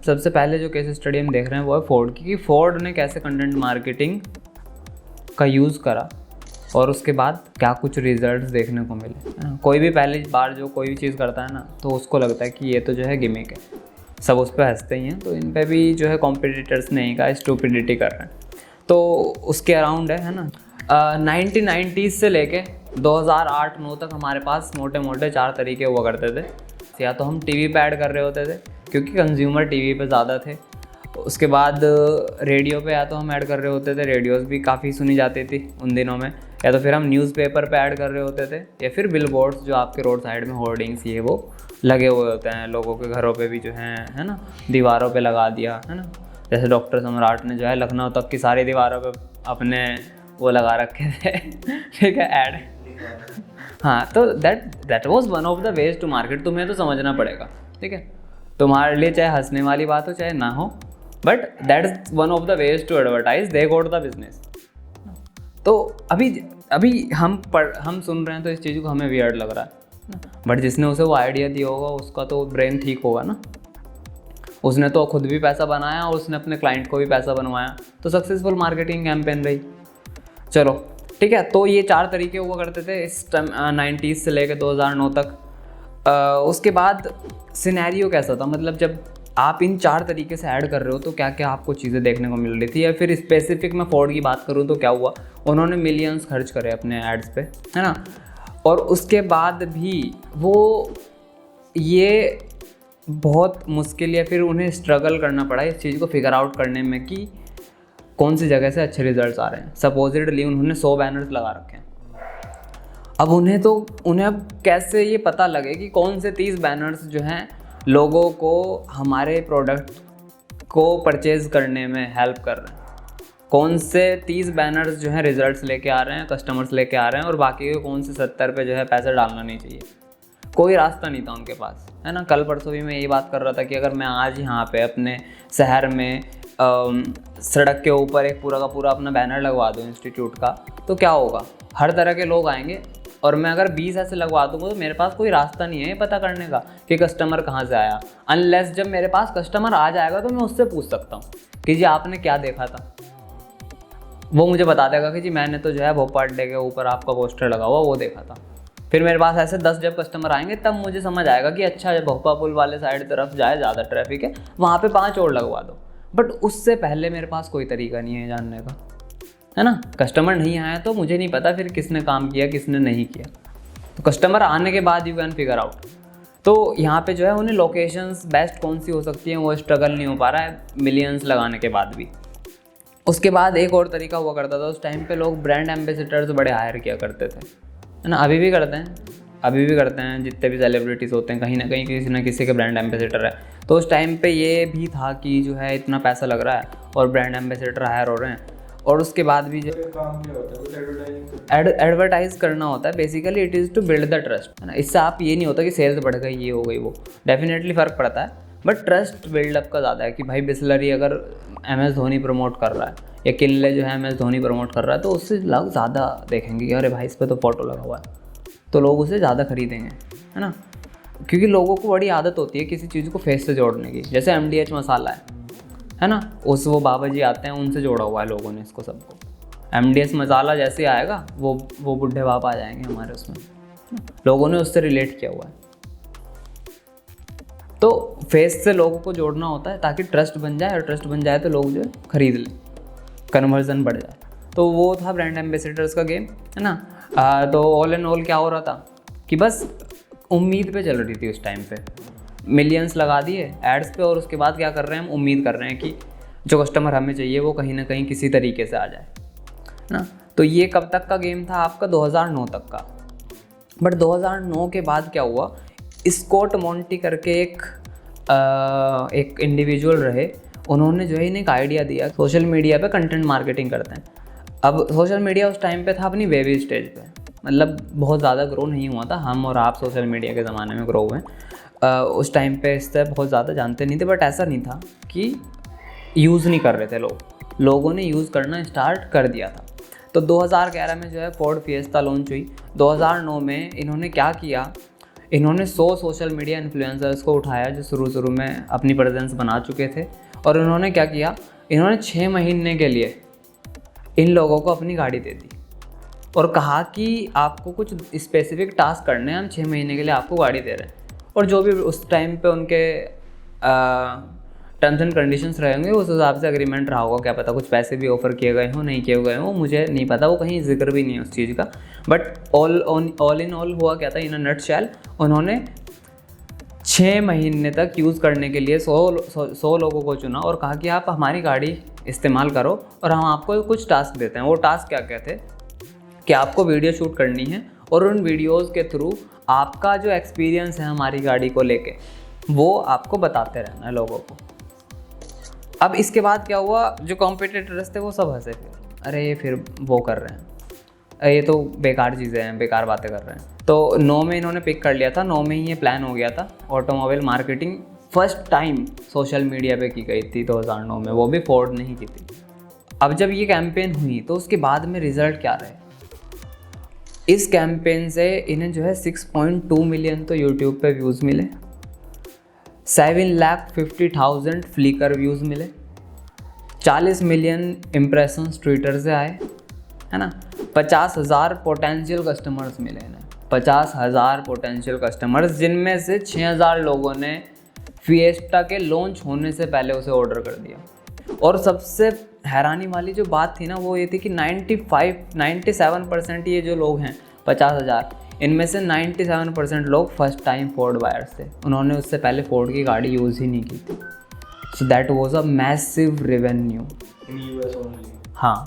सबसे पहले जो केस स्टडी हम देख रहे हैं वो है फोर्ड की, कि फोर्ड ने कैसे कंटेंट मार्केटिंग का यूज़ करा और उसके बाद क्या कुछ रिजल्ट्स देखने को मिले। कोई भी पहली बार जो कोई भी चीज़ करता है ना, तो उसको लगता है कि ये तो जो है गिमिक है, सब उस पर हंसते ही हैं, तो इन पे भी जो है कॉम्पिटिटर्स ने का स्टूपिडिटी कर रहे हैं। तो उसके अराउंड है ना 1990s से लेके 2008-9 तक हमारे पास मोटे मोटे 4 तरीके हुआ करते थे। या तो हम टीवी पे ऐड कर रहे होते थे क्योंकि कंज्यूमर टीवी पे ज़्यादा थे। उसके बाद रेडियो पे या तो हम ऐड कर रहे होते थे, रेडियोस भी काफ़ी सुनी जाती थी उन दिनों में, या तो फिर हम न्यूज़पेपर पे ऐड कर रहे होते थे, या फिर बिलबोर्ड्स जो आपके रोड साइड में होर्डिंग्स ये वो लगे हुए होते हैं, लोगों के घरों पे भी जो है ना, दीवारों पे लगा दिया है ना। जैसे डॉक्टर सम्राट ने जो है लखनऊ तक की सारी दीवारों पे अपने वो लगा रखे थे ठीक है, ऐड। हाँ, तो that was one of the ways to market. तुम्हें तो समझना पड़ेगा, ठीक है, तुम्हारे लिए चाहे हंसने वाली बात हो चाहे ना हो, but that is one of the ways to advertise, they got the business. तो अभी हम सुन रहे हैं तो इस चीज़ को हमें वियर्ड लग रहा है, बट जिसने उसे वो आइडिया दिया होगा उसका तो ब्रेन ठीक होगा ना, उसने तो खुद भी पैसा बनाया और उसने अपने क्लाइंट को भी पैसा बनवाया, तो सक्सेसफुल मार्केटिंग कैंपेन रही। चलो ठीक है, तो ये 4 तरीके हुआ करते थे इस टाइम 90s से लेकर 2009 तक। उसके बाद सिनेरियो कैसा था, मतलब जब आप इन 4 तरीके से ऐड कर रहे हो तो क्या क्या आपको चीज़ें देखने को मिल रही थी। या फिर स्पेसिफिक मैं फोर्ड की बात करूँ तो क्या हुआ, उन्होंने मिलियंस खर्च करे अपने एड्स पे, है ना, और उसके बाद भी वो ये बहुत मुश्किल या फिर उन्हें स्ट्रगल करना पड़ा इस चीज़ को फिगर आउट करने में कि कौन सी जगह से अच्छे रिजल्ट्स आ रहे हैं। सपोजिटली उन्होंने 100 बैनर्स लगा रखे हैं, अब उन्हें अब कैसे ये पता लगे कि कौन से 30 बैनर्स जो हैं लोगों को हमारे प्रोडक्ट को परचेज़ करने में हेल्प कर रहे हैं, कौन से 30 बैनर्स जो हैं रिजल्ट्स लेके आ रहे हैं, कस्टमर्स लेके आ रहे हैं, और बाकी के कौन से 70 पे जो है पैसा डालना नहीं चाहिए। कोई रास्ता नहीं था उनके पास, है ना। कल परसों भी मैं यही बात कर रहा था कि अगर मैं आज यहाँ पे अपने शहर में सड़क के ऊपर एक पूरा का पूरा अपना बैनर लगवा दूँ इंस्टीट्यूट का, तो क्या होगा, हर तरह के लोग आएंगे, और मैं अगर 20 ऐसे लगवा दूँगा तो मेरे पास कोई रास्ता नहीं है ये पता करने का कि कस्टमर कहाँ से आया, अनलेस जब मेरे पास कस्टमर आ जाएगा तो मैं उससे पूछ सकता हूँ कि जी आपने क्या देखा था। वो मुझे बता देगा कि जी मैंने तो जो है भोपाल डे के ऊपर आपका पोस्टर लगा हुआ वो देखा था। फिर मेरे पास ऐसे 10 जब कस्टमर आएंगे तब मुझे समझ आएगा कि अच्छा जब भोपा पुल वाले साइड तरफ जाए, ज़्यादा ट्रैफिक है, वहाँ पे 5 और लगवा दो। बट उससे पहले मेरे पास कोई तरीका नहीं है जानने का, है ना। कस्टमर नहीं आया तो मुझे नहीं पता फिर किसने काम किया किसने नहीं किया, तो कस्टमर आने के बाद यू कैन फिगर आउट। तो यहाँ पे जो है उन्हें लोकेशंस बेस्ट कौन सी हो सकती हैं वो स्ट्रगल नहीं हो पा रहा है मिलियंस लगाने के बाद भी। उसके बाद एक और तरीका हुआ करता था, उस टाइम पे लोग ब्रांड एम्बेसडर्स बड़े हायर किया करते थे, है ना। अभी भी करते हैं जितने भी सेलिब्रिटीज़ होते हैं कहीं ना किसी के ब्रांड एम्बेसडर है। तो उस टाइम पे ये भी था कि जो है इतना पैसा लग रहा है और ब्रांड एम्बेसडर हायर हो रहे हैं, और उसके बाद भी जो काम क्या होता है, एडवर्टाइज करना होता है। Basically it is to build the trust, है ना। इससे आप ये नहीं होता कि सेल्स बढ़ गई ये हो गई वो, डेफिनेटली फ़र्क पड़ता है, बट ट्रस्ट बिल्डअप का ज़्यादा है कि भाई बिस्लरी अगर MS धोनी प्रमोट कर रहा है या किनले जो है MS धोनी प्रमोट कर रहा है तो उससे लोग ज़्यादा देखेंगे कि अरे भाई इस पर तो फोटो लगा हुआ है, तो लोग उसे ज़्यादा खरीदेंगे, है ना। क्योंकि लोगों को बड़ी आदत होती है किसी चीज़ को फेस से जोड़ने की, जैसे MDH मसाला है ना, वो बाबा जी आते हैं उनसे जोड़ा हुआ है लोगों ने इसको सबको। MDH मसाला जैसे आएगा वो बुढ़े बाबा आ जाएंगे हमारे उसमें, लोगों ने उससे रिलेट किया हुआ है। तो फेस से लोगों को जोड़ना होता है ताकि ट्रस्ट बन जाए, और ट्रस्ट बन जाए तो लोग जो है खरीद लें, कन्वर्जन बढ़ जाए। तो वो था ब्रांड एम्बेसडर्स का गेम, है ना। तो ऑल एंड ऑल क्या हो रहा था कि बस उम्मीद पे चल रही थी उस टाइम पे, मिलियंस लगा दिए एड्स पे, और उसके बाद क्या कर रहे हैं हम उम्मीद कर रहे हैं कि जो कस्टमर हमें चाहिए वो कहीं ना कहीं किसी तरीके से आ जाए, है ना। तो ये कब तक का गेम था आपका, 2009 तक का। बट 2009 के बाद क्या हुआ, स्कॉट मोंटी करके एक इंडिविजुअल रहे, उन्होंने जो है इन्हें एक आइडिया दिया, सोशल मीडिया पे कंटेंट मार्केटिंग करते हैं। अब सोशल मीडिया उस टाइम पे था अपनी बेबी स्टेज पे, मतलब बहुत ज़्यादा ग्रो नहीं हुआ था, हम और आप सोशल मीडिया के ज़माने में ग्रो हुए। उस टाइम पे इससे बहुत ज़्यादा जानते नहीं थे, बट ऐसा नहीं था कि यूज़ नहीं कर रहे थे लोगों ने यूज़ करना स्टार्ट कर दिया था। तो 2011 में जो है फोर्ड फिएस्टा लॉन्च हुई। 2009 में इन्होंने क्या किया, इन्होंने 100 सोशल मीडिया इन्फ्लुएंसर्स को उठाया जो शुरू में अपनी प्रेजेंस बना चुके थे, और इन्होंने क्या किया, इन्होंने 6 महीने के लिए इन लोगों को अपनी गाड़ी दे दी और कहा कि आपको कुछ स्पेसिफिक टास्क करने हैं, हम 6 महीने के लिए आपको गाड़ी दे रहे हैं। और जो भी उस टाइम पे उनके टर्म्स एंड कंडीशंस रहेंगे उस हिसाब से एग्रीमेंट रहा होगा, क्या पता कुछ पैसे भी ऑफर किए गए हों, नहीं किए गए हों, मुझे नहीं पता, वो कहीं जिक्र भी नहीं है उस चीज़ का। बट ऑल इन ऑल हुआ क्या था, इन अ नटशेल उन्होंने 6 महीने तक यूज़ करने के लिए 100 लोगों को चुना और कहा कि आप हमारी गाड़ी इस्तेमाल करो और हम आपको कुछ टास्क देते हैं। वो टास्क क्या क्या थे कि आपको वीडियो शूट करनी है और उन वीडियोज़ के थ्रू आपका जो एक्सपीरियंस है हमारी गाड़ी को लेके वो आपको बताते रहना है लोगों को। अब इसके बाद क्या हुआ, जो कॉम्पिटिटर्स थे वो सब हंसे, अरे ये फिर वो कर रहे हैं, ये तो बेकार चीज़ें हैं, बेकार बातें कर रहे हैं। तो 9 में इन्होंने पिक कर लिया था, 9 में ही ये प्लान हो गया था। Automobile marketing first time social media पे की गई थी 2009 में, वो भी फोर्ड ने ही की थी। अब जब ये कैंपेन हुई तो उसके बाद में रिजल्ट क्या रहे, इस कैंपेन से इन्हें जो है 6.2 मिलियन तो यूट्यूब पे व्यूज़ मिले, 7,50,000 फ्लिकर व्यूज़ मिले, 40 मिलियन इम्प्रेशंस ट्विटर से आए, है ना, 50,000 पोटेंशियल कस्टमर्स मिले इन्हें, 50,000 पोटेंशियल कस्टमर्स, जिनमें से 6,000 लोगों ने फिएस्टा के लॉन्च होने से पहले उसे ऑर्डर कर दिया। और सबसे हैरानी वाली जो बात थी ना वो ये थी कि 97% ये जो लोग हैं 50,000, इनमें से 97% लोग फर्स्ट टाइम फोर्ड बायर्स थे, उन्होंने उससे पहले फोर्ड की गाड़ी यूज़ ही नहीं की थी। So that was a massive revenue in US only. हाँ,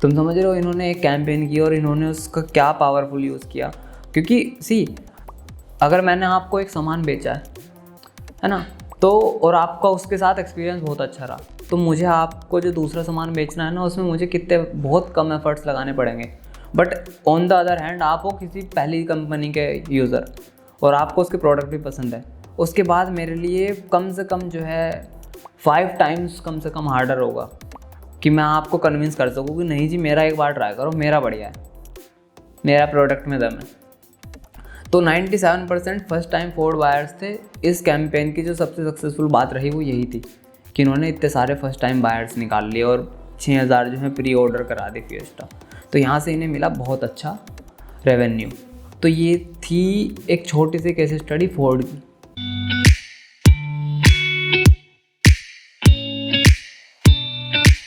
तुम समझ रहे हो, इन्होंने एक कैंपेन की और इन्होंने उसका क्या पावरफुल यूज़ किया। क्योंकि सी, अगर मैंने आपको एक सामान बेचा है ना, तो और आपका उसके साथ एक्सपीरियंस बहुत अच्छा रहा, तो मुझे आपको जो दूसरा सामान बेचना है ना उसमें मुझे कितने बहुत कम एफर्ट्स लगाने पड़ेंगे। But on the other hand आप हो किसी पहली कंपनी के यूज़र और आपको उसके प्रोडक्ट भी पसंद है, उसके बाद मेरे लिए कम से कम जो है 5 टाइम्स कम से कम हार्डर होगा कि मैं आपको कन्विंस कर सकूँ कि नहीं जी मेरा एक बार ट्राई करो, मेरा बढ़िया है, मेरा प्रोडक्ट में दम है। तो 97% फर्स्ट टाइम फोर्ड बायर्स थे। इस कैंपेन की जो सबसे सक्सेसफुल बात रही वो यही थी कि इन्होंने इतने सारे फर्स्ट टाइम बायर्स निकाल लिए और 6,000 जो है प्री ऑर्डर करा दी फिएस्टा, तो यहाँ से इन्हें मिला बहुत अच्छा रेवेन्यू। तो ये थी एक छोटी सी केस स्टडी फोर्ड की।